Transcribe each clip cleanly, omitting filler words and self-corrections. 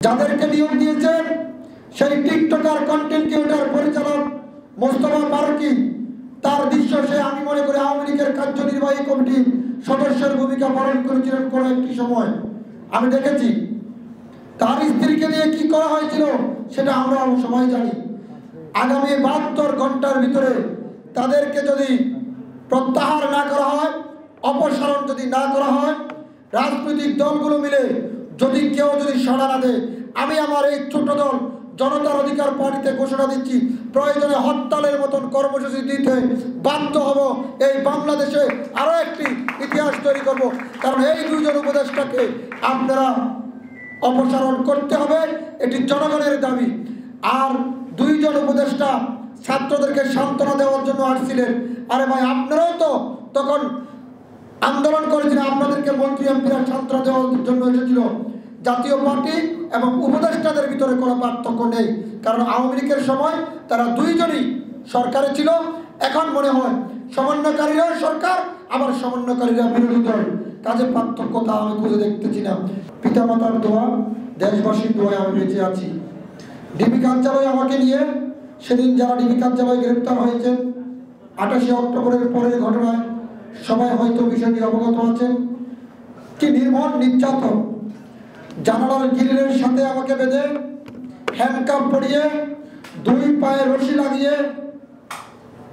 যাদেরকে নিয়োগ দিয়েছেন সেই টিকটকার কন্টেন্ট ক্রিয়েটর পরিচালক মোস্তফা ফারুকী, তার দৃশ্য সে আমি মনে করি আওয়ামী লীগের কার্যনির্বাহী কমিটির সদস্যের ভূমিকা পালন করেছিলেন কোনো একটি সময় আমি দেখেছি। তার স্ত্রীকে নিয়ে কি করা হয়েছিল সেটা আমরা সবাই জানি। আগামী 72 ঘন্টার ভিতরে তাদেরকে যদি প্রত্যাহার না করা হয়, অপসারণ যদি না করা হয়, রাজনৈতিক দলগুলো মিলে যদি কেউ সাড়া না দেয়, আমি আমার এই ছোট দল জনতার অধিকার পার্টিতে ঘোষণা দিচ্ছি, প্রয়োজনে হরতালের মতন কর্মসূচি দিতে বাধ্য হব। এই বাংলাদেশে আরো একটি ইতিহাস তৈরি করব, কারণ এই দুইজন উপদেষ্টাকে আপনারা অপসারণ করতে হবে, এটি জনগণের দাবি। আর দুইজন উপদেষ্টা ছাত্রদেরকে সান্ত্বনা দেওয়ার জন্য আসছিলেন। আরে ভাই, আপনারাও তো তখন আন্দোলন করেছিলেন, আপনাদেরকে মন্ত্রী এমপিরা সান্ত্বনা দেওয়ার জন্য এসেছিল। জাতীয় পার্টি এবং উপদেষ্টাদের ভিতরে কোনো পার্থক্য নেই, কারণ আওয়ামী লীগের সময় তারা দুইজনই সরকারে ছিল। এখন মনে হয় সমন্বয়কারীরাও সরকার, আবার সমন্বয়কারীরা বিরোধী দল, কাজে পার্থক্য তা আমি খুঁজে দেখতেছি না। পিতামাতার দোয়া, দেশবাসীর দোয়ায় আমি বেঁচে আছি। ডিবি কার্যালয় আমাকে নিয়ে সেদিন যারা ডিবি কার্যালয়ে গ্রেপ্তার হয়েছেন 28 অক্টোবরের পরের ঘটনায় সবাই হয়তো বিষয়টি অবগত আছেন। কি নির্মম নির্যাতন! জানালার গ্রিলের সাথে আমাকে বেঁধে হ্যান্ডকাপ পরিয়ে 2 পায়ে রশি লাগিয়ে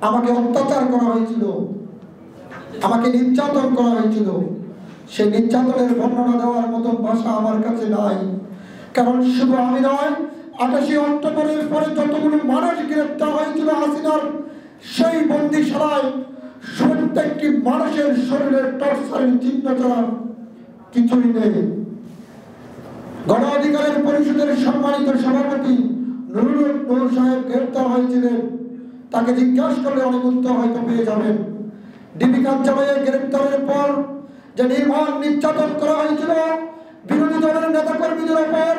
আমাকে অত্যাচার করা হয়েছিল, আমাকে নির্যাতন করা হয়েছিল। সেই নির্যাতনের বর্ণনা দেওয়ার মতন ভাষা আমার কাছে নাই, কারণ শুধু আমি নয়, 28 অক্টোবরের পরে যতগুলো মানুষ গ্রেপ্তার হয়েছিল হাসিনার সেই বন্দিশালায় প্রত্যেকটি মানুষের শরীরের টর্চারের চিহ্ন ছাড়া কিছুই নেই। গণ অধিকারের পরিষদের সম্মানিত সভাপতি নুরুল সাহেব গ্রেপ্তার হয়েছিলেন, তাকে জিজ্ঞাসা করলে অনেক উত্তর হয়তো পেয়ে যাবেন। ডিবি কার্যালয়ে গ্রেপ্তারের পর যে নির্মম নির্যাতন করা হয়েছিল বিরোধী দলের নেতাকর্মীদের উপর,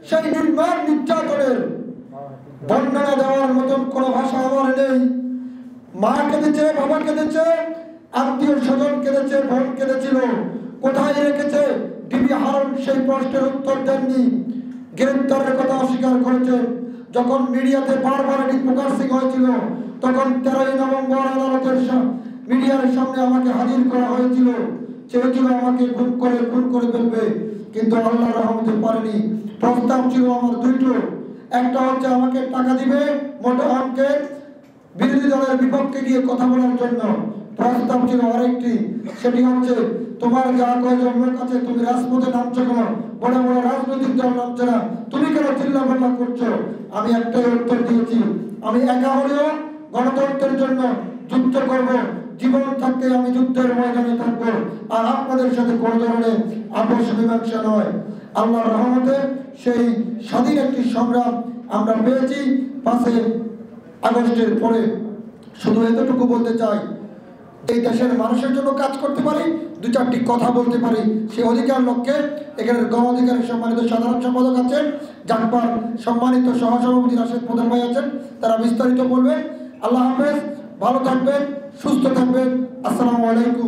সেই নির্মম নির্যাতনের বর্ণনা দেওয়ার মতন কোনো ভাষা আমার নেই। মা কেঁদেছে, বাবা কেঁদেছে, আত্মীয় স্বজন কেঁদেছে, বোন কেঁদেছিল। কোথায় রেখেছে ডিবি হারুন সেই প্রশ্নের উত্তর দেননি, গ্রেপ্তারের কথা অস্বীকার করেছে। যখন মিডিয়াতে বারবার এটি প্রকাশিত হয়েছিল, তখন 13 নভেম্বর আদালতের মিডিয়ার সামনে আমাকে হাজির করা হয়েছিল, চেয়েছিল আমাকে খুন করে ফেলবে, কিন্তু আল্লাহর রহমতে পারেনি। প্রস্তাব ছিল আমার দুটো, একটা হচ্ছে আমাকে টাকা দিবে মোটা অঙ্কের বিরোধী দলের বিপক্ষে গিয়ে কথা বলার জন্য, প্রস্তাব ছিল আরেকটি, সেটি হচ্ছে তোমার যা কয়জন লোক আছে তুমি রাজপথে নামছো কেন, বড় বড় রাজনৈতিক দল নামছে না, তুমি কেন চিল্লাপাল্লা করছো? আমি একটাই উত্তর দিয়েছি, আমি একা হলেও গণতন্ত্রের জন্য যুদ্ধ করব, জীবন থাকতে আমি যুদ্ধের ময়দানে থাকবো, আর আপনাদের সাথে কোনো ধরনের আপোষ মীমাংসা নয়। আল্লাহর রহমতে সেই স্বাধীন একটি সংগ্রাম আমরা পেয়েছি 5 আগস্টের পরে। শুধু এতটুকু বলতে চাই, এই দেশের মানুষের জন্য কাজ করতে পারি, 2-4টি কথা বলতে পারি, সেই অধিকার লক্ষ্যে এখানে গণ অধিকারের সম্মানিত সাধারণ সম্পাদক আছেন, জাকবার সম্মানিত সহসভাপতি রাশেদ প্রধান ভাই আছেন, তারা বিস্তারিত বলবেন। আল্লাহ হাফেজ, ভালো থাকবেন, সুস্থ থাকবেন। আসসালামু আলাইকুম।